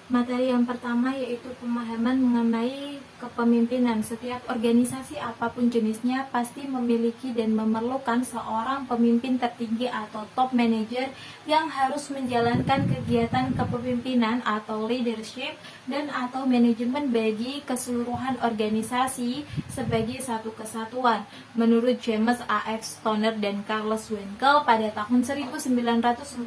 Materi yang pertama yaitu pemahaman mengenai kepemimpinan. Setiap organisasi apapun jenisnya pasti memiliki dan memerlukan seorang pemimpin tertinggi atau top manager yang harus menjalankan kegiatan kepemimpinan atau leadership dan atau manajemen bagi keseluruhan organisasi sebagai satu kesatuan. Menurut James A. F. Stoner dan Carlos Winkel pada tahun 1948,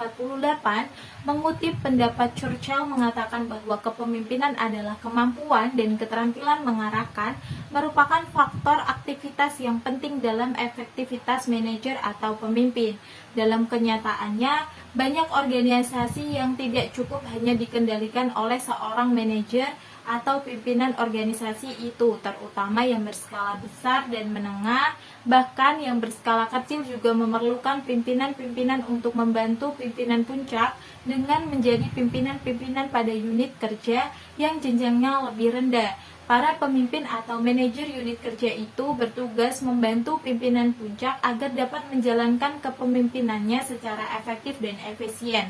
mengutip pendapat Churchill mengatakan bahwa kepemimpinan adalah kemampuan dan keterampilan mengarahkan merupakan faktor aktivitas yang penting dalam efektivitas manajer atau pemimpin. Dalam kenyataannya, banyak organisasi yang tidak cukup hanya dikendalikan oleh seorang manajer atau pimpinan organisasi itu, terutama yang berskala besar dan menengah, bahkan yang berskala kecil juga memerlukan pimpinan-pimpinan untuk membantu pimpinan puncak dengan menjadi pimpinan-pimpinan pada unit kerja yang jenjangnya lebih rendah. Para pemimpin atau manajer unit kerja itu bertugas membantu pimpinan puncak agar dapat menjalankan kepemimpinannya secara efektif dan efisien.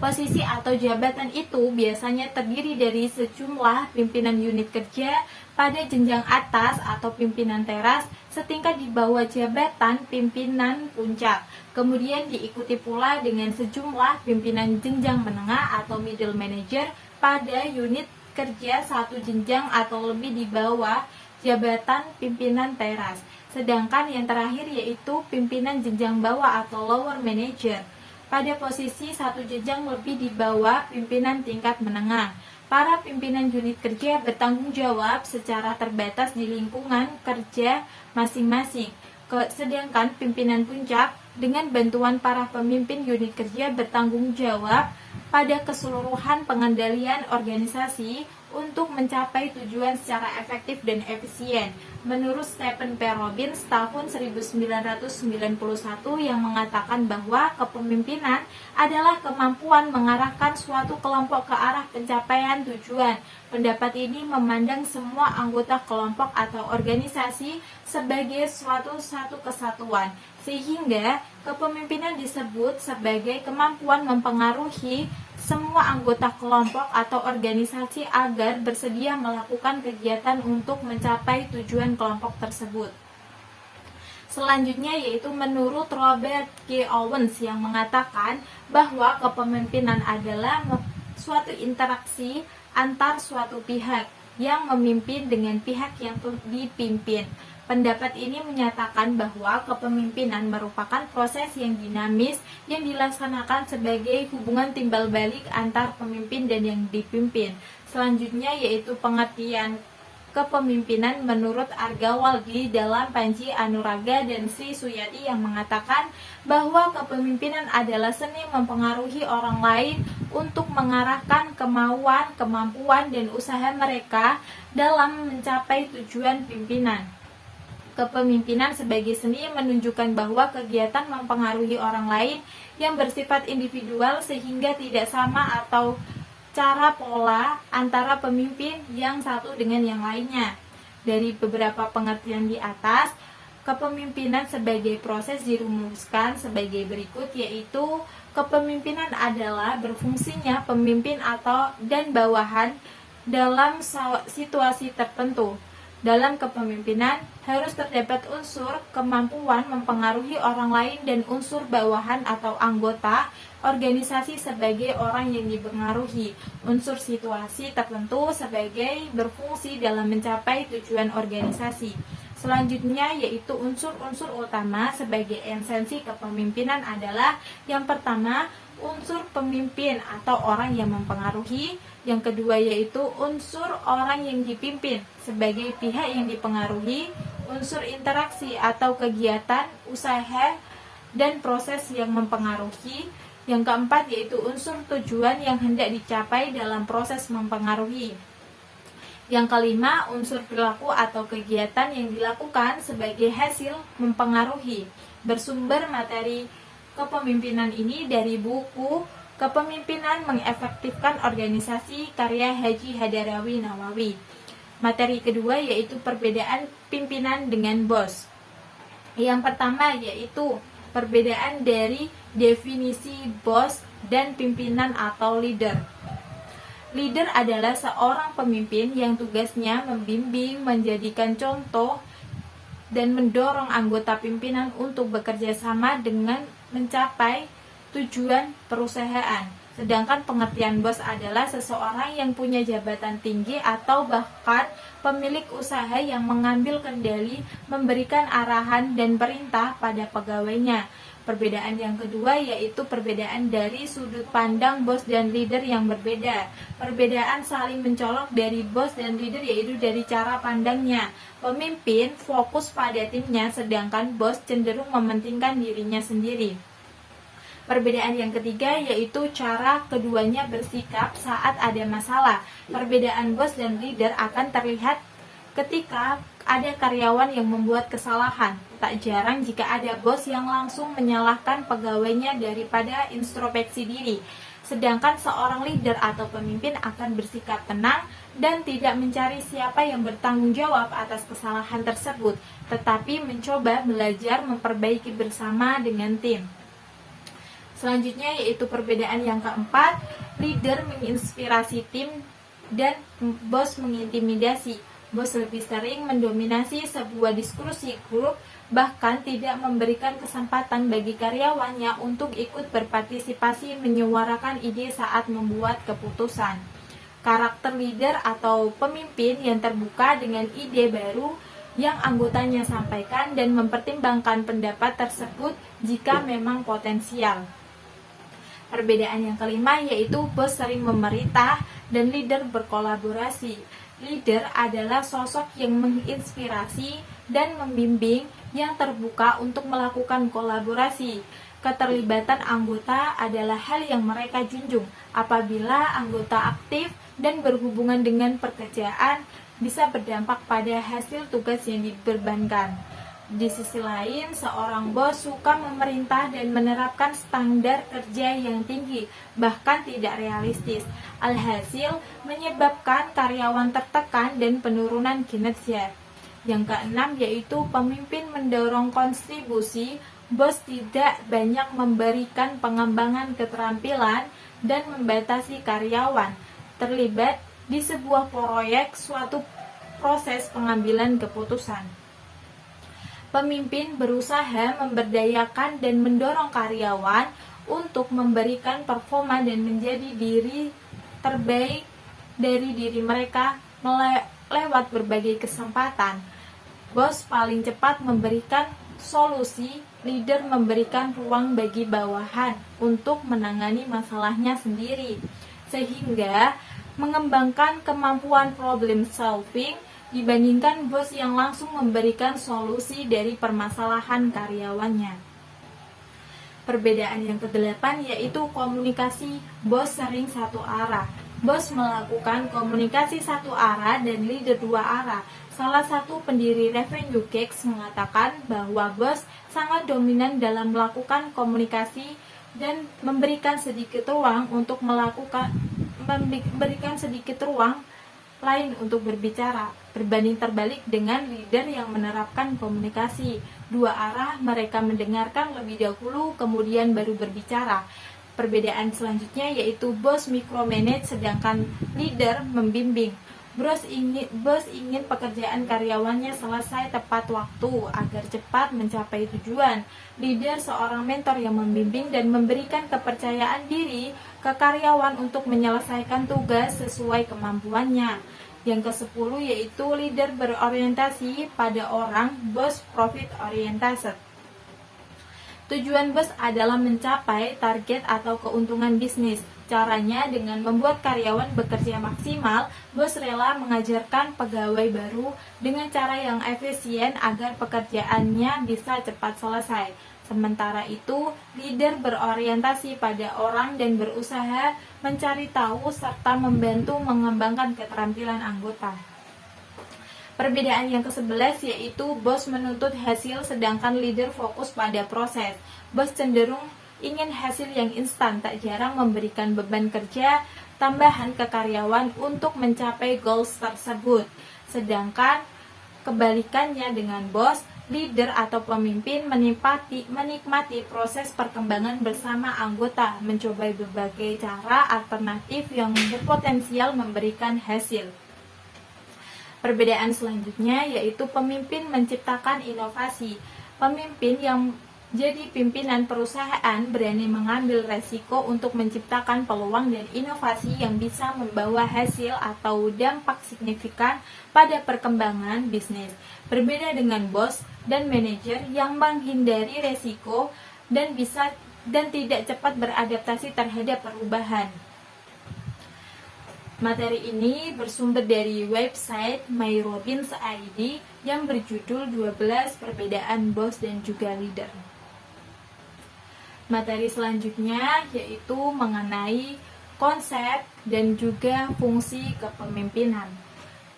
Posisi atau jabatan itu biasanya terdiri dari sejumlah pimpinan unit kerja pada jenjang atas atau pimpinan teras setingkat di bawah jabatan pimpinan puncak. Kemudian diikuti pula dengan sejumlah pimpinan jenjang menengah atau middle manager pada unit kerja satu jenjang atau lebih di bawah jabatan pimpinan teras. Sedangkan yang terakhir yaitu pimpinan jenjang bawah atau lower manager pada posisi satu jenjang lebih di bawah pimpinan tingkat menengah. Para pimpinan unit kerja bertanggung jawab secara terbatas di lingkungan kerja masing-masing. Sedangkan pimpinan puncak dengan bantuan para pemimpin unit kerja bertanggung jawab pada keseluruhan pengendalian organisasi untuk mencapai tujuan secara efektif dan efisien. Menurut Stephen P. Robbins tahun 1991 yang mengatakan bahwa kepemimpinan adalah kemampuan mengarahkan suatu kelompok ke arah pencapaian tujuan. Pendapat ini memandang semua anggota kelompok atau organisasi sebagai satu kesatuan, sehingga kepemimpinan disebut sebagai kemampuan mempengaruhi semua anggota kelompok atau organisasi agar bersedia melakukan kegiatan untuk mencapai tujuan kelompok tersebut. Selanjutnya yaitu menurut Robert K. Owens yang mengatakan bahwa kepemimpinan adalah suatu interaksi antar suatu pihak yang memimpin dengan pihak yang dipimpin. Pendapat ini menyatakan bahwa kepemimpinan merupakan proses yang dinamis yang dilaksanakan sebagai hubungan timbal balik antar pemimpin dan yang dipimpin. Selanjutnya yaitu pengertian kepemimpinan menurut Argawaldi dalam Panji Anuraga dan Sri Suyati yang mengatakan bahwa kepemimpinan adalah seni mempengaruhi orang lain untuk mengarahkan kemauan, kemampuan, dan usaha mereka dalam mencapai tujuan pimpinan. Kepemimpinan sebagai seni menunjukkan bahwa kegiatan mempengaruhi orang lain yang bersifat individual sehingga tidak sama atau cara pola antara pemimpin yang satu dengan yang lainnya. Dari beberapa pengertian di atas, kepemimpinan sebagai proses dirumuskan sebagai berikut, yaitu kepemimpinan adalah berfungsinya pemimpin atau dan bawahan dalam situasi tertentu. Dalam kepemimpinan harus terdapat unsur kemampuan mempengaruhi orang lain dan unsur bawahan atau anggota organisasi sebagai orang yang dipengaruhi, unsur situasi tertentu sebagai berfungsi dalam mencapai tujuan organisasi. Selanjutnya yaitu unsur-unsur utama sebagai esensi kepemimpinan adalah yang pertama unsur pemimpin atau orang yang mempengaruhi, yang kedua yaitu unsur orang yang dipimpin sebagai pihak yang dipengaruhi, unsur interaksi atau kegiatan, usaha, dan proses yang mempengaruhi, yang keempat yaitu unsur tujuan yang hendak dicapai dalam proses mempengaruhi. Yang kelima, unsur perilaku atau kegiatan yang dilakukan sebagai hasil mempengaruhi. Bersumber materi kepemimpinan ini dari buku Kepemimpinan Mengefektifkan Organisasi karya Haji Hadarawi Nawawi. Materi kedua yaitu perbedaan pimpinan dengan bos. Yang pertama yaitu perbedaan dari definisi bos dan pimpinan atau leader. Leader adalah seorang pemimpin yang tugasnya membimbing, menjadikan contoh, dan mendorong anggota pimpinan untuk bekerja sama dengan mencapai tujuan perusahaan. Sedangkan pengertian bos adalah seseorang yang punya jabatan tinggi atau bahkan pemilik usaha yang mengambil kendali, memberikan arahan dan perintah pada pegawainya. Perbedaan yang kedua yaitu perbedaan dari sudut pandang bos dan leader yang berbeda. Perbedaan saling mencolok dari bos dan leader yaitu dari cara pandangnya. Pemimpin fokus pada timnya, sedangkan bos cenderung mementingkan dirinya sendiri. Perbedaan yang ketiga yaitu cara keduanya bersikap saat ada masalah. Perbedaan bos dan leader akan terlihat ketika ada karyawan yang membuat kesalahan. Tak jarang jika ada bos yang langsung menyalahkan pegawainya daripada introspeksi diri. Sedangkan seorang leader atau pemimpin akan bersikap tenang dan tidak mencari siapa yang bertanggung jawab atas kesalahan tersebut, tetapi mencoba belajar memperbaiki bersama dengan tim. Selanjutnya yaitu perbedaan yang keempat, leader menginspirasi tim dan bos mengintimidasi. Bos lebih sering mendominasi sebuah diskusi grup, bahkan tidak memberikan kesempatan bagi karyawannya untuk ikut berpartisipasi menyuarakan ide saat membuat keputusan. Karakter leader atau pemimpin yang terbuka dengan ide baru yang anggotanya sampaikan dan mempertimbangkan pendapat tersebut jika memang potensial. Perbedaan yang kelima yaitu bos sering memerintah dan leader berkolaborasi. Leader adalah sosok yang menginspirasi dan membimbing yang terbuka untuk melakukan kolaborasi. Keterlibatan anggota adalah hal yang mereka junjung. Apabila anggota aktif dan berhubungan dengan pekerjaan, bisa berdampak pada hasil tugas yang dibebankan. Di sisi lain, seorang bos suka memerintah dan menerapkan standar kerja yang tinggi, bahkan tidak realistis. Alhasil, menyebabkan karyawan tertekan dan penurunan kinerja. Yang keenam yaitu pemimpin mendorong kontribusi. Bos tidak banyak memberikan pengembangan keterampilan dan membatasi karyawan terlibat di sebuah proyek suatu proses pengambilan keputusan. Pemimpin berusaha memberdayakan dan mendorong karyawan untuk memberikan performa dan menjadi diri terbaik dari diri mereka lewat berbagai kesempatan. Bos paling cepat memberikan solusi, leader memberikan ruang bagi bawahan untuk menangani masalahnya sendiri, sehingga mengembangkan kemampuan problem solving dibandingkan bos yang langsung memberikan solusi dari permasalahan karyawannya. Perbedaan yang kedelapan yaitu komunikasi. Bos sering satu arah. Bos melakukan komunikasi satu arah dan leader dua arah. Salah satu pendiri Revenue Geeks mengatakan bahwa bos sangat dominan dalam melakukan komunikasi dan memberikan sedikit ruang lain untuk berbicara, berbanding terbalik dengan leader yang menerapkan komunikasi dua arah. Mereka mendengarkan lebih dahulu kemudian baru berbicara. Perbedaan selanjutnya yaitu bos micromanage sedangkan leader membimbing. Bos ingin pekerjaan karyawannya selesai tepat waktu agar cepat mencapai tujuan. Leader seorang mentor yang membimbing dan memberikan kepercayaan diri ke karyawan untuk menyelesaikan tugas sesuai kemampuannya. Yang ke-10 yaitu leader berorientasi pada orang, bos profit oriented. Tujuan bos adalah mencapai target atau keuntungan bisnis. Caranya dengan membuat karyawan bekerja maksimal. Bos rela mengajarkan pegawai baru dengan cara yang efisien agar pekerjaannya bisa cepat selesai. Sementara itu, leader berorientasi pada orang dan berusaha mencari tahu serta membantu mengembangkan keterampilan anggota. Perbedaan yang ke-11 yaitu bos menuntut hasil sedangkan leader fokus pada proses. Bos cenderung ingin hasil yang instan, tak jarang memberikan beban kerja tambahan ke karyawan untuk mencapai goals tersebut. Sedangkan kebalikannya dengan bos, Leader atau pemimpin menikmati proses perkembangan bersama anggota, mencoba berbagai cara alternatif yang berpotensial memberikan hasil. Perbedaan selanjutnya yaitu pemimpin menciptakan inovasi. Pemimpin yang jadi pimpinan perusahaan berani mengambil resiko untuk menciptakan peluang dan inovasi yang bisa membawa hasil atau dampak signifikan pada perkembangan bisnis. Berbeda dengan bos dan manajer yang menghindari resiko dan tidak cepat beradaptasi terhadap perubahan. Materi ini bersumber dari website MyRobbins.id yang berjudul 12 Perbedaan Bos dan juga Leader. Materi selanjutnya yaitu mengenai konsep dan juga fungsi kepemimpinan.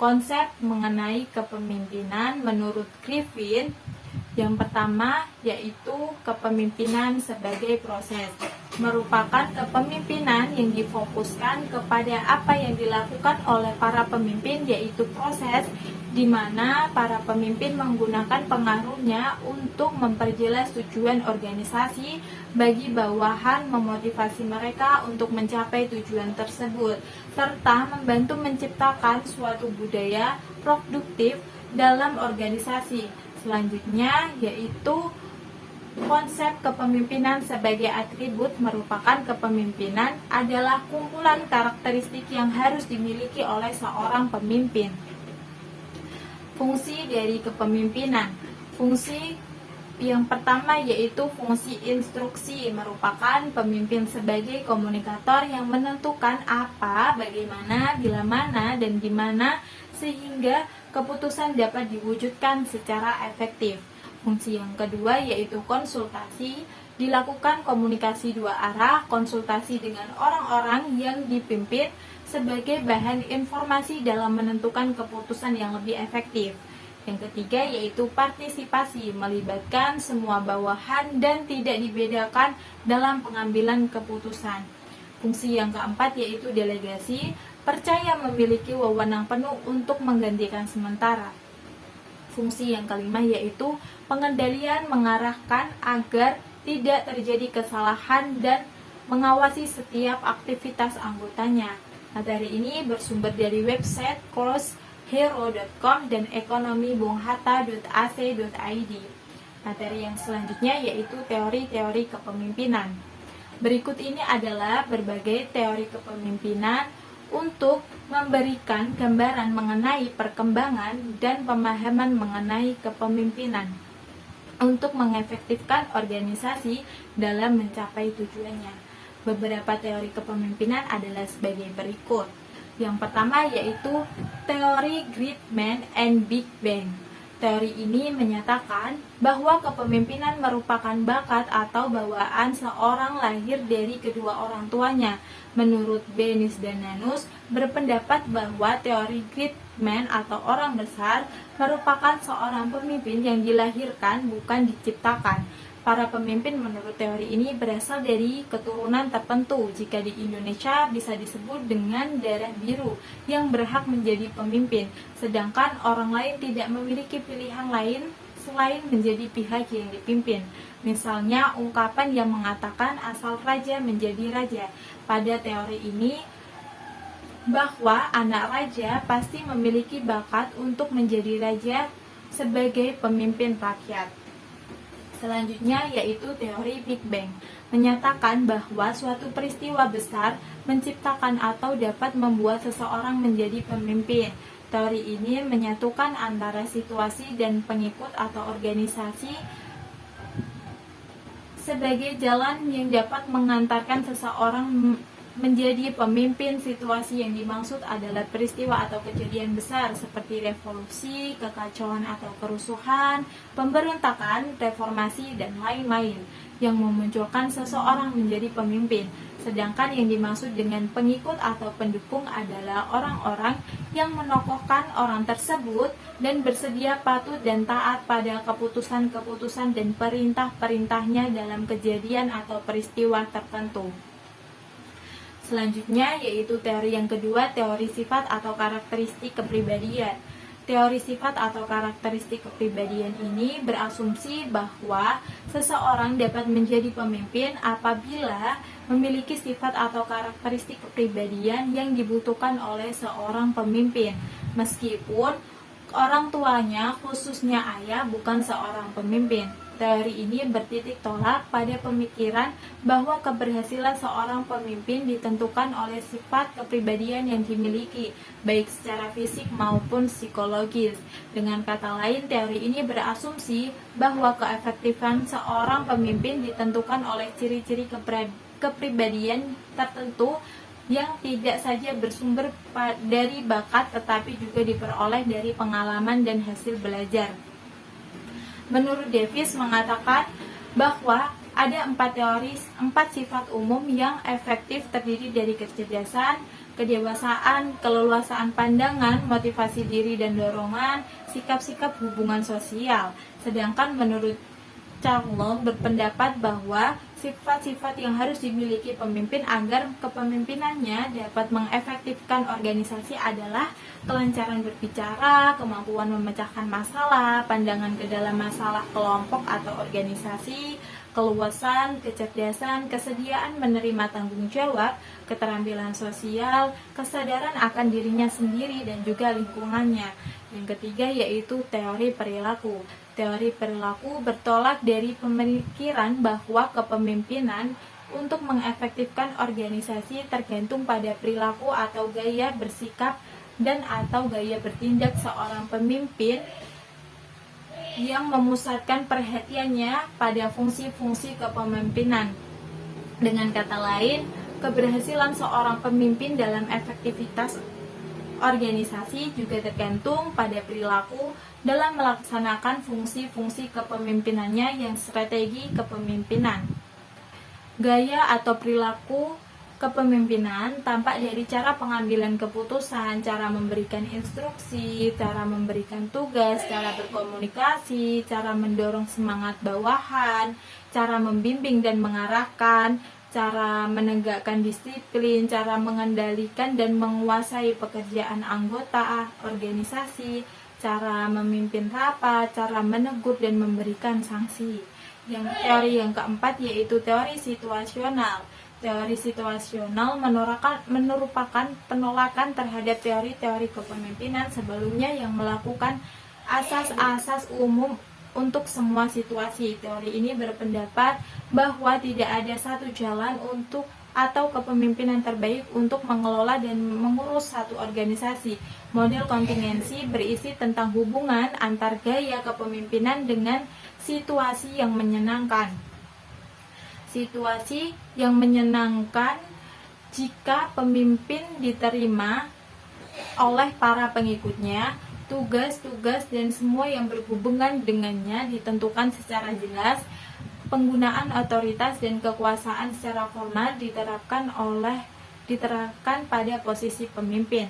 Konsep mengenai kepemimpinan menurut Griffin, yang pertama yaitu kepemimpinan sebagai proses, merupakan kepemimpinan yang difokuskan kepada apa yang dilakukan oleh para pemimpin, yaitu proses di mana para pemimpin menggunakan pengaruhnya untuk memperjelas tujuan organisasi bagi bawahan, memotivasi mereka untuk mencapai tujuan tersebut, serta membantu menciptakan suatu budaya produktif dalam organisasi. Selanjutnya yaitu konsep kepemimpinan sebagai atribut, merupakan kepemimpinan adalah kumpulan karakteristik yang harus dimiliki oleh seorang pemimpin. Fungsi dari kepemimpinan. Fungsi yang pertama yaitu fungsi instruksi, merupakan pemimpin sebagai komunikator yang menentukan apa, bagaimana, bila mana, dan gimana sehingga keputusan dapat diwujudkan secara efektif. Fungsi yang kedua yaitu konsultasi, dilakukan komunikasi dua arah, konsultasi dengan orang-orang yang dipimpin sebagai bahan informasi dalam menentukan keputusan yang lebih efektif. Yang ketiga yaitu partisipasi, melibatkan semua bawahan dan tidak dibedakan dalam pengambilan keputusan. Fungsi yang keempat yaitu delegasi, percaya memiliki wewenang penuh untuk menggantikan sementara. Fungsi yang kelima yaitu pengendalian, mengarahkan agar tidak terjadi kesalahan dan mengawasi setiap aktivitas anggotanya. Materi ini bersumber dari website crosshero.com dan ekonomibunghatta.ac.id. Materi yang selanjutnya yaitu teori-teori kepemimpinan. Berikut ini adalah berbagai teori kepemimpinan untuk memberikan gambaran mengenai perkembangan dan pemahaman mengenai kepemimpinan untuk mengefektifkan organisasi dalam mencapai tujuannya. Beberapa teori kepemimpinan adalah sebagai berikut. Yang pertama yaitu teori Great Man and Big Bang. Teori ini menyatakan bahwa kepemimpinan merupakan bakat atau bawaan seorang lahir dari kedua orang tuanya. Menurut Benis dan Nanus berpendapat bahwa teori Great Man atau orang besar merupakan seorang pemimpin yang dilahirkan, bukan diciptakan. Para pemimpin menurut teori ini berasal dari keturunan tertentu. Jika di Indonesia bisa disebut dengan darah biru yang berhak menjadi pemimpin, sedangkan orang lain tidak memiliki pilihan lain selain menjadi pihak yang dipimpin. Misalnya ungkapan yang mengatakan asal raja menjadi raja. Pada teori ini bahwa anak raja pasti memiliki bakat untuk menjadi raja sebagai pemimpin rakyat. Selanjutnya yaitu teori Big Bang, menyatakan bahwa suatu peristiwa besar menciptakan atau dapat membuat seseorang menjadi pemimpin. Teori ini menyatukan antara situasi dan pengikut atau organisasi sebagai jalan yang dapat mengantarkan seseorang menjadi pemimpin. Situasi yang dimaksud adalah peristiwa atau kejadian besar seperti revolusi, kekacauan atau kerusuhan, pemberontakan, reformasi, dan lain-lain yang memunculkan seseorang menjadi pemimpin. Sedangkan yang dimaksud dengan pengikut atau pendukung adalah orang-orang yang menokohkan orang tersebut dan bersedia patuh dan taat pada keputusan-keputusan dan perintah-perintahnya dalam kejadian atau peristiwa tertentu. Selanjutnya yaitu teori yang kedua, teori sifat atau karakteristik kepribadian. Teori sifat atau karakteristik kepribadian ini berasumsi bahwa seseorang dapat menjadi pemimpin apabila memiliki sifat atau karakteristik kepribadian yang dibutuhkan oleh seorang pemimpin, meskipun orang tuanya, khususnya ayah, bukan seorang pemimpin. Teori ini bertitik tolak pada pemikiran bahwa keberhasilan seorang pemimpin ditentukan oleh sifat kepribadian yang dimiliki, baik secara fisik maupun psikologis. Dengan kata lain, teori ini berasumsi bahwa keefektifan seorang pemimpin ditentukan oleh ciri-ciri kepribadian tertentu yang tidak saja bersumber dari bakat tetapi juga diperoleh dari pengalaman dan hasil belajar. Menurut Davis mengatakan bahwa ada 4 sifat umum yang efektif terdiri dari kecerdasan, kedewasaan, keleluasaan pandangan, motivasi diri dan dorongan, sikap-sikap hubungan sosial. Sedangkan menurut Charles berpendapat bahwa sifat-sifat yang harus dimiliki pemimpin agar kepemimpinannya dapat mengefektifkan organisasi adalah kelancaran berbicara, kemampuan memecahkan masalah, pandangan ke dalam masalah kelompok atau organisasi, keluasan, kecerdasan, kesediaan menerima tanggung jawab, keterampilan sosial, kesadaran akan dirinya sendiri dan juga lingkungannya. Yang ketiga yaitu teori perilaku. Teori perilaku bertolak dari pemikiran bahwa kepemimpinan untuk mengefektifkan organisasi tergantung pada perilaku atau gaya bersikap dan atau gaya bertindak seorang pemimpin yang memusatkan perhatiannya pada fungsi-fungsi kepemimpinan. Dengan kata lain, keberhasilan seorang pemimpin dalam efektivitas organisasi juga tergantung pada perilaku dalam melaksanakan fungsi-fungsi kepemimpinannya yang strategi kepemimpinan. Gaya atau perilaku kepemimpinan tampak dari cara pengambilan keputusan, cara memberikan instruksi, cara memberikan tugas, cara berkomunikasi, cara mendorong semangat bawahan, cara membimbing dan mengarahkan, cara menegakkan disiplin, cara mengendalikan dan menguasai pekerjaan anggota organisasi, cara memimpin rapat, cara menegur dan memberikan sanksi. Yang teori yang keempat yaitu teori situasional. Teori situasional merupakan penolakan terhadap teori-teori kepemimpinan sebelumnya yang melakukan asas-asas umum untuk semua situasi. Teori ini berpendapat bahwa tidak ada satu jalan untuk atau kepemimpinan terbaik untuk mengelola dan mengurus satu organisasi. Model kontingensi berisi tentang hubungan antar gaya kepemimpinan dengan situasi yang menyenangkan. Situasi yang menyenangkan jika pemimpin diterima oleh para pengikutnya, tugas-tugas dan semua yang berhubungan dengannya ditentukan secara jelas. Penggunaan otoritas dan kekuasaan secara formal diterapkan pada posisi pemimpin.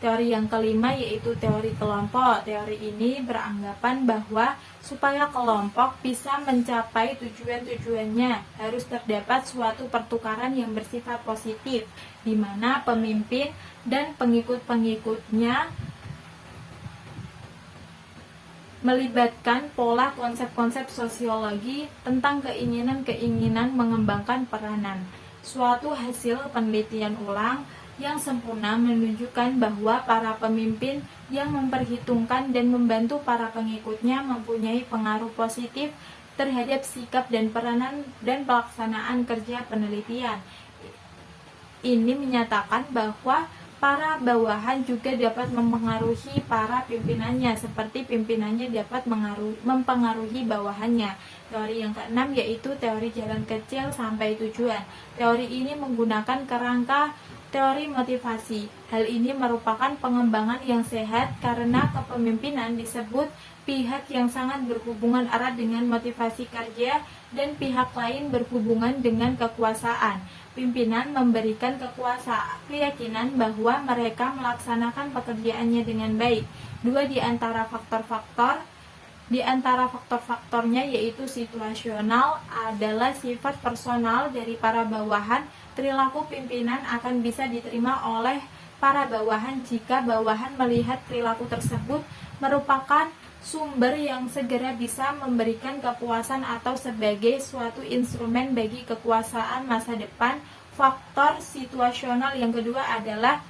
Teori yang kelima yaitu teori kelompok. Teori ini beranggapan bahwa supaya kelompok bisa mencapai tujuan-tujuannya harus terdapat suatu pertukaran yang bersifat positif, di mana pemimpin dan pengikut-pengikutnya melibatkan pola konsep-konsep sosiologi tentang keinginan-keinginan mengembangkan peranan. Suatu hasil penelitian ulang yang sempurna menunjukkan bahwa para pemimpin yang memperhitungkan dan membantu para pengikutnya mempunyai pengaruh positif terhadap sikap dan peranan dan pelaksanaan kerja penelitian. Ini menyatakan bahwa para bawahan juga dapat mempengaruhi para pimpinannya, seperti pimpinannya dapat mempengaruhi bawahannya. Teori yang keenam yaitu teori jalan kecil sampai tujuan. Teori ini menggunakan kerangka teori motivasi. Hal ini merupakan pengembangan yang sehat karena kepemimpinan disebut pihak yang sangat berhubungan erat dengan motivasi kerja dan pihak lain berhubungan dengan kekuasaan. Pimpinan memberikan keyakinan bahwa mereka melaksanakan pekerjaannya dengan baik. Di antara faktor-faktornya yaitu situasional adalah sifat personal dari para bawahan. Perilaku pimpinan akan bisa diterima oleh para bawahan jika bawahan melihat perilaku tersebut merupakan sumber yang segera bisa memberikan kepuasan atau sebagai suatu instrumen bagi kekuasaan masa depan. Faktor situasional yang kedua adalah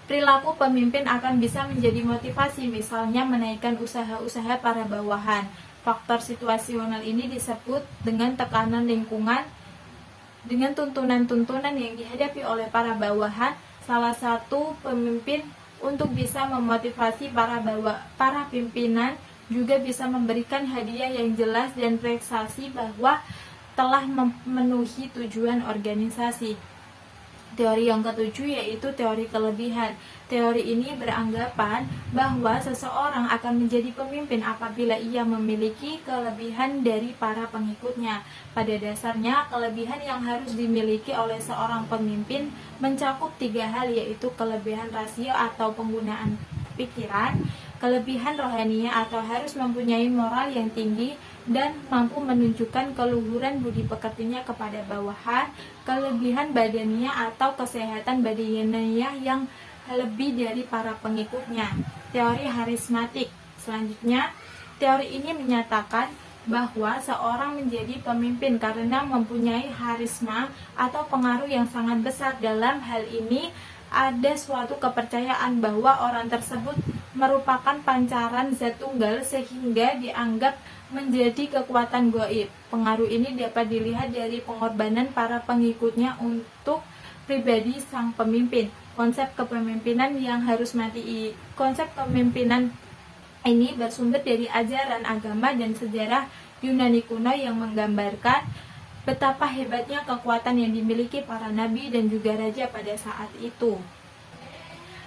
perilaku pemimpin akan bisa menjadi motivasi, misalnya menaikkan usaha-usaha para bawahan. Faktor situasional ini disebut dengan tekanan lingkungan, dengan tuntunan-tuntunan yang dihadapi oleh para bawahan. Salah satu pemimpin untuk bisa memotivasi para pimpinan juga bisa memberikan hadiah yang jelas dan prestasi bahwa telah memenuhi tujuan organisasi. Teori yang ketujuh yaitu teori kelebihan. Teori ini beranggapan bahwa seseorang akan menjadi pemimpin apabila ia memiliki kelebihan dari para pengikutnya. Pada dasarnya, kelebihan yang harus dimiliki oleh seorang pemimpin mencakup 3 hal, yaitu kelebihan rasio atau penggunaan pikiran, kelebihan rohania atau harus mempunyai moral yang tinggi dan mampu menunjukkan keluhuran budi pekertinya kepada bawahan, kelebihan badania atau kesehatan badania yang lebih dari para pengikutnya. Teori harismatik. Selanjutnya, teori ini menyatakan bahwa seorang menjadi pemimpin karena mempunyai harisma atau pengaruh yang sangat besar. Dalam hal ini ada suatu kepercayaan bahwa orang tersebut merupakan pancaran zat tunggal sehingga dianggap menjadi kekuatan gaib. Pengaruh ini dapat dilihat dari pengorbanan para pengikutnya untuk pribadi sang pemimpin. Konsep kepemimpinan yang harus mati. Konsep kepemimpinan ini bersumber dari ajaran agama dan sejarah Yunani kuno yang menggambarkan betapa hebatnya kekuatan yang dimiliki para nabi dan juga raja pada saat itu.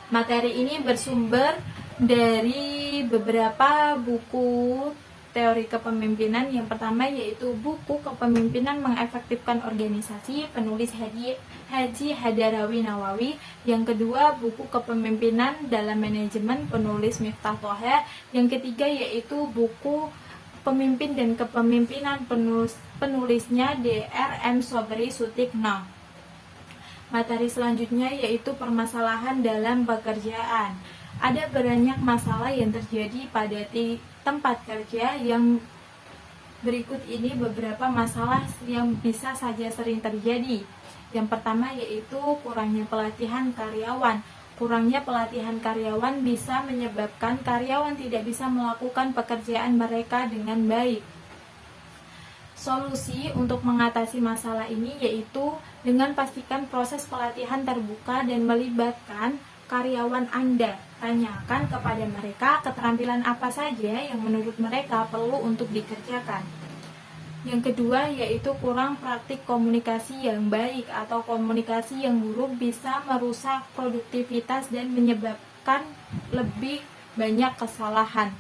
Materi ini bersumber dari beberapa buku teori kepemimpinan. Yang pertama yaitu buku Kepemimpinan Mengefektifkan Organisasi, penulis Haji Hadarawi Nawawi. Yang kedua buku Kepemimpinan dalam Manajemen, penulis Miftah Thoha. Yang ketiga yaitu buku Pemimpin dan Kepemimpinan, penulisnya Dr.M. Sobri Sutikno. Materi selanjutnya yaitu permasalahan dalam pekerjaan. Ada banyak masalah yang terjadi pada tempat kerja. Yang berikut ini beberapa masalah yang bisa saja sering terjadi. Yang pertama yaitu kurangnya pelatihan karyawan. Kurangnya pelatihan karyawan bisa menyebabkan karyawan tidak bisa melakukan pekerjaan mereka dengan baik. Solusi untuk mengatasi masalah ini yaitu dengan pastikan proses pelatihan terbuka dan melibatkan karyawan Anda. Tanyakan kepada mereka keterampilan apa saja yang menurut mereka perlu untuk dikerjakan. Yang kedua yaitu kurang praktik komunikasi yang baik atau komunikasi yang buruk bisa merusak produktivitas dan menyebabkan lebih banyak kesalahan.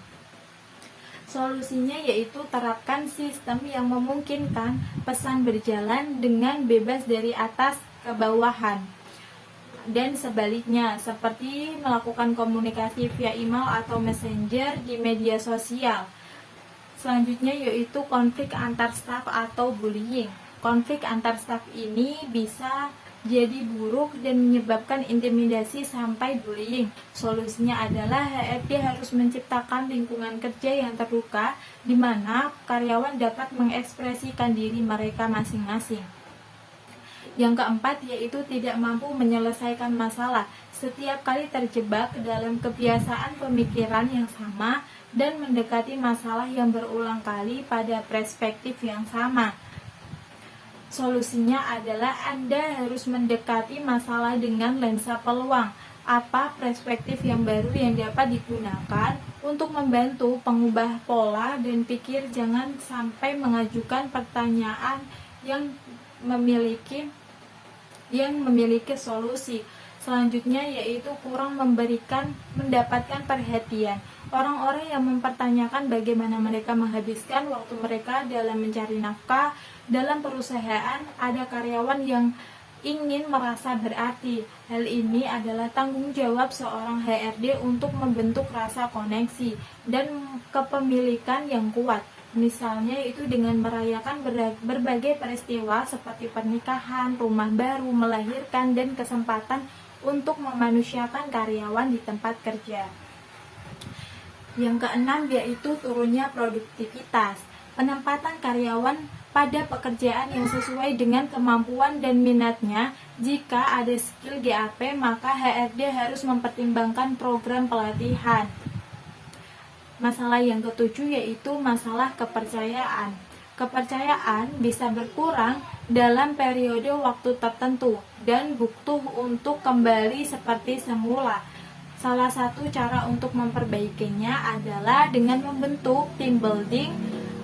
Solusinya yaitu terapkan sistem yang memungkinkan pesan berjalan dengan bebas dari atas ke bawahan dan sebaliknya, seperti melakukan komunikasi via email atau messenger di media sosial. Selanjutnya yaitu konflik antar staf atau bullying. Konflik antar staf ini bisa jadi buruk dan menyebabkan intimidasi sampai bullying. Solusinya adalah HRD harus menciptakan lingkungan kerja yang terbuka di mana karyawan dapat mengekspresikan diri mereka masing-masing. Yang keempat yaitu tidak mampu menyelesaikan masalah. Setiap kali terjebak dalam kebiasaan pemikiran yang sama dan mendekati masalah yang berulang kali pada perspektif yang sama. Solusinya adalah Anda harus mendekati masalah dengan lensa peluang. Apa perspektif yang baru yang dapat digunakan untuk membantu pengubah pola dan pikir. Jangan sampai mengajukan pertanyaan yang memiliki solusi. Selanjutnya yaitu kurang mendapatkan perhatian. Orang-orang yang mempertanyakan bagaimana mereka menghabiskan waktu mereka dalam mencari nafkah dalam perusahaan. Ada karyawan yang ingin merasa berarti. Hal ini adalah tanggung jawab seorang HRD untuk membentuk rasa koneksi dan kepemilikan yang kuat. Misalnya itu dengan merayakan berbagai peristiwa seperti pernikahan, rumah baru, melahirkan, dan kesempatan untuk memanusiakan karyawan di tempat kerja. Yang keenam yaitu turunnya produktivitas. Penempatan karyawan pada pekerjaan yang sesuai dengan kemampuan dan minatnya. Jika ada skill GAP, maka HRD harus mempertimbangkan program pelatihan. Masalah yang ketujuh yaitu masalah kepercayaan. Kepercayaan bisa berkurang dalam periode waktu tertentu dan butuh untuk kembali seperti semula. Salah satu cara untuk memperbaikinya adalah dengan membentuk team building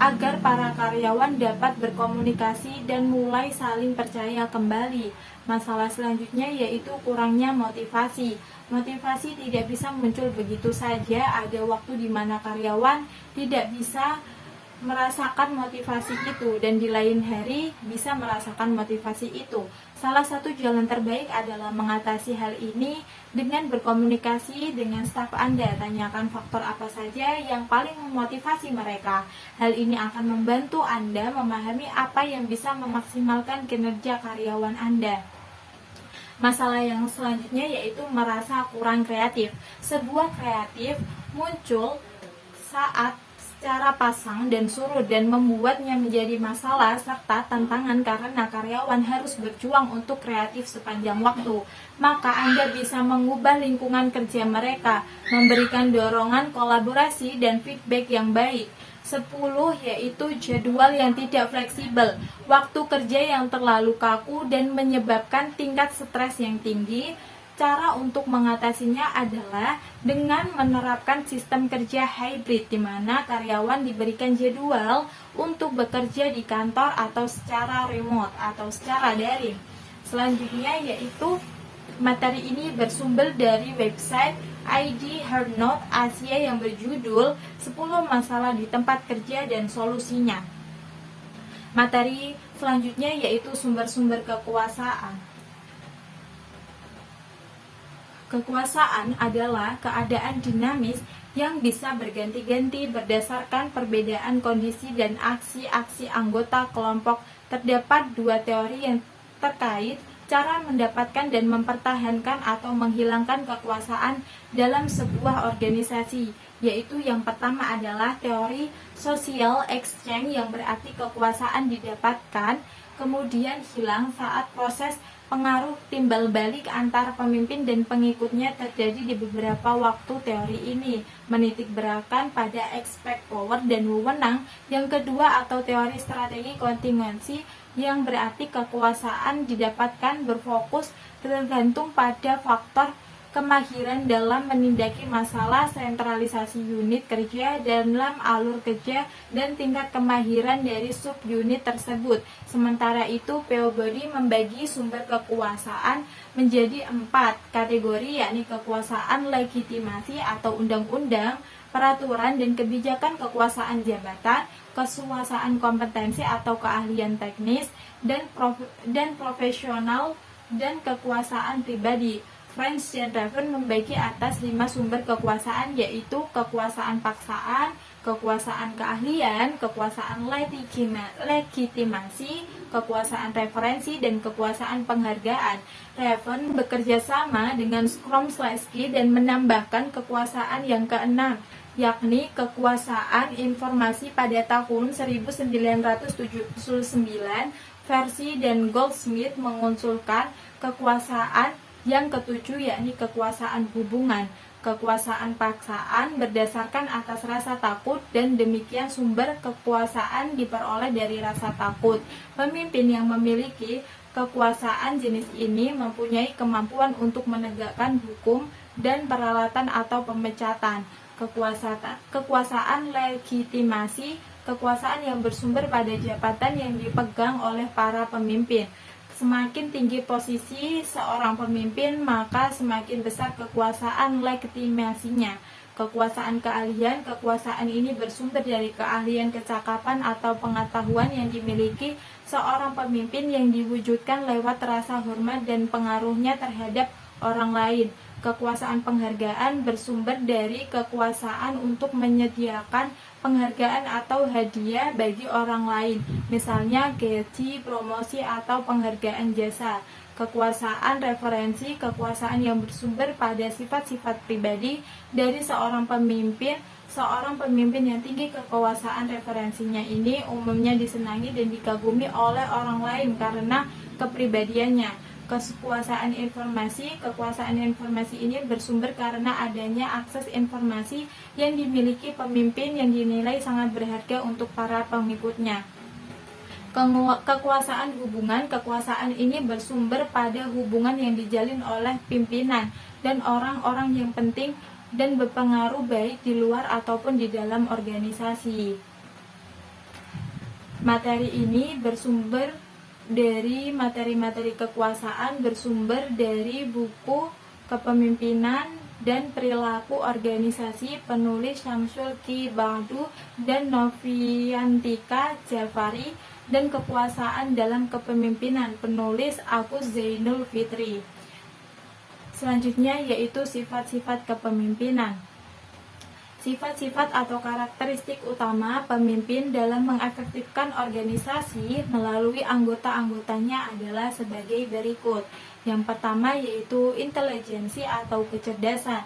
agar para karyawan dapat berkomunikasi dan mulai saling percaya kembali. Masalah selanjutnya yaitu kurangnya motivasi. Motivasi tidak bisa muncul begitu saja. Ada waktu di mana karyawan tidak bisa merasakan motivasi itu dan di lain hari bisa merasakan motivasi itu. Salah satu jalan terbaik adalah mengatasi hal ini dengan berkomunikasi dengan staf Anda. Tanyakan faktor apa saja yang paling memotivasi mereka. Hal ini akan membantu Anda memahami apa yang bisa memaksimalkan kinerja karyawan Anda. Masalah yang selanjutnya yaitu merasa kurang kreatif. Sebuah kreatif muncul saat secara pasang dan surut dan membuatnya menjadi masalah serta tantangan karena karyawan harus berjuang untuk kreatif sepanjang waktu. Maka Anda bisa mengubah lingkungan kerja mereka, memberikan dorongan kolaborasi dan feedback yang baik. 10 yaitu jadwal yang tidak fleksibel, waktu kerja yang terlalu kaku dan menyebabkan tingkat stres yang tinggi. Cara untuk mengatasinya adalah dengan menerapkan sistem kerja hybrid di mana karyawan diberikan jadwal untuk bekerja di kantor atau secara remote atau secara daring. Selanjutnya yaitu materi ini bersumber dari website ID Hardnote Asia yang berjudul 10 masalah di tempat kerja dan solusinya. Materi selanjutnya yaitu sumber-sumber kekuasaan. Kekuasaan adalah keadaan dinamis yang bisa berganti-ganti berdasarkan perbedaan kondisi dan aksi-aksi anggota kelompok. Terdapat dua teori yang terkait cara mendapatkan dan mempertahankan atau menghilangkan kekuasaan dalam sebuah organisasi, yaitu yang pertama adalah teori social exchange yang berarti kekuasaan didapatkan kemudian hilang saat proses pengaruh timbal balik antara pemimpin dan pengikutnya terjadi di beberapa waktu. Teori ini menitik beratkan pada expect power dan wewenang. Yang kedua atau teori strategi kontingensi yang berarti kekuasaan didapatkan berfokus tergantung pada faktor kemahiran dalam menindaki masalah, sentralisasi unit kerja dalam alur kerja, dan tingkat kemahiran dari subunit tersebut. Sementara itu, Peabody membagi sumber kekuasaan menjadi 4 kategori, yakni kekuasaan legitimasi atau undang-undang, peraturan dan kebijakan, kekuasaan jabatan, kekuasaan kompetensi atau keahlian teknis, dan profesional, dan kekuasaan pribadi. French dan Raven membagi atas 5 sumber kekuasaan, yaitu kekuasaan paksaan, kekuasaan keahlian, kekuasaan legitimasi, kekuasaan referensi, dan kekuasaan penghargaan. Raven bekerja sama dengan Stromsky dan menambahkan kekuasaan yang keenam, yakni kekuasaan informasi pada tahun 1979 versi dan Goldsmith mengusulkan kekuasaan yang ketujuh, yakni kekuasaan hubungan. Kekuasaan paksaan berdasarkan atas rasa takut dan demikian sumber kekuasaan diperoleh dari rasa takut. Pemimpin yang memiliki kekuasaan jenis ini mempunyai kemampuan untuk menegakkan hukum dan peralatan atau pemecatan. Kekuasaan legitimasi, kekuasaan yang bersumber pada jabatan yang dipegang oleh para pemimpin. Semakin tinggi posisi seorang pemimpin, maka semakin besar kekuasaan legitimasinya. Kekuasaan keahlian, kekuasaan ini bersumber dari keahlian, kecakapan, atau pengetahuan yang dimiliki seorang pemimpin yang diwujudkan lewat rasa hormat dan pengaruhnya terhadap orang lain. Kekuasaan penghargaan bersumber dari kekuasaan untuk menyediakan penghargaan atau hadiah bagi orang lain, misalnya gaji, promosi, atau penghargaan jasa. kekuasaan referensi, kekuasaan yang bersumber pada sifat-sifat pribadi dari seorang pemimpin. Seorang pemimpin yang tinggi kekuasaan referensinya ini umumnya disenangi dan dikagumi oleh orang lain karena kepribadiannya. Kekuasaan informasi ini bersumber karena adanya akses informasi yang dimiliki pemimpin yang dinilai sangat berharga untuk para pengikutnya. Kekuasaan hubungan, kekuasaan ini bersumber pada hubungan yang dijalin oleh pimpinan dan orang-orang yang penting dan berpengaruh baik di luar ataupun di dalam organisasi. Materi ini bersumber dari materi-materi kekuasaan, bersumber dari buku Kepemimpinan dan Perilaku Organisasi penulis Syamsul Ki Ba'du dan Noviantika Jafari, dan Kekuasaan dalam Kepemimpinan penulis Agus Zainul Fitri. Selanjutnya yaitu sifat-sifat kepemimpinan. Sifat-sifat atau karakteristik utama pemimpin dalam mengefektifkan organisasi melalui anggota-anggotanya adalah sebagai berikut. Yang pertama yaitu intelijensi atau kecerdasan.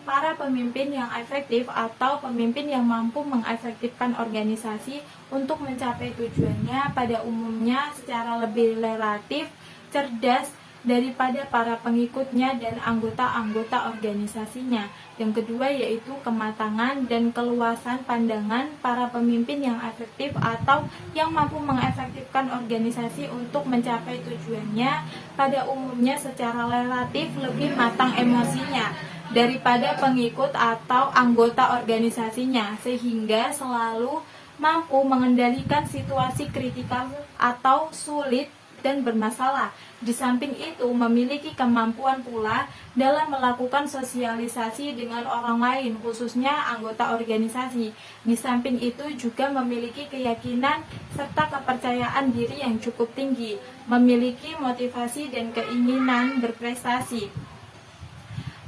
Para pemimpin yang efektif atau pemimpin yang mampu mengefektifkan organisasi untuk mencapai tujuannya pada umumnya secara lebih relatif cerdas daripada para pengikutnya dan anggota-anggota organisasinya. Yang kedua yaitu kematangan dan keluasan pandangan para pemimpin yang efektif atau yang mampu mengefektifkan organisasi untuk mencapai tujuannya pada umumnya secara relatif lebih matang emosinya daripada pengikut atau anggota organisasinya, sehingga selalu mampu mengendalikan situasi kritikal atau sulit dan bermasalah. Di samping itu, memiliki kemampuan pula dalam melakukan sosialisasi dengan orang lain, khususnya anggota organisasi. Di samping itu juga memiliki keyakinan serta kepercayaan diri yang cukup tinggi, memiliki motivasi dan keinginan berprestasi.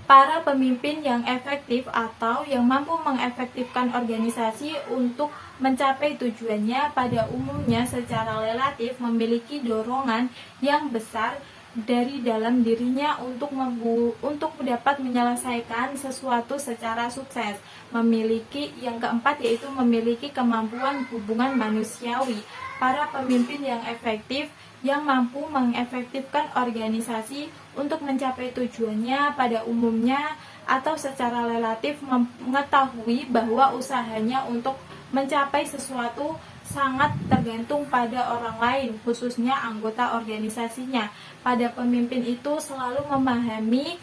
Para pemimpin yang efektif atau yang mampu mengefektifkan organisasi untuk mencapai tujuannya pada umumnya secara relatif memiliki dorongan yang besar dari dalam dirinya untuk dapat menyelesaikan sesuatu secara sukses. Yang keempat yaitu memiliki kemampuan hubungan manusiawi. Para pemimpin yang efektif yang mampu mengefektifkan organisasi untuk mencapai tujuannya pada umumnya atau secara relatif mengetahui bahwa usahanya untuk mencapai sesuatu sangat tergantung pada orang lain, khususnya anggota organisasinya. Pada pemimpin itu selalu memahami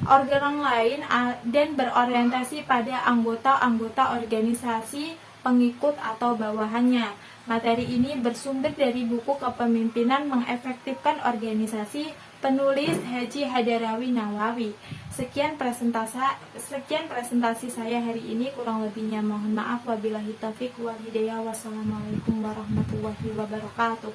orang lain dan berorientasi pada anggota-anggota organisasi, pengikut atau bawahannya. Materi ini bersumber dari buku Kepemimpinan Mengefektifkan Organisasi penulis Haji Hadarawi Nawawi. Sekian presentasi saya hari ini, kurang lebihnya mohon maaf. Wabillahi taufiq wal hidayah. Wassalamualaikum warahmatullahi wabarakatuh.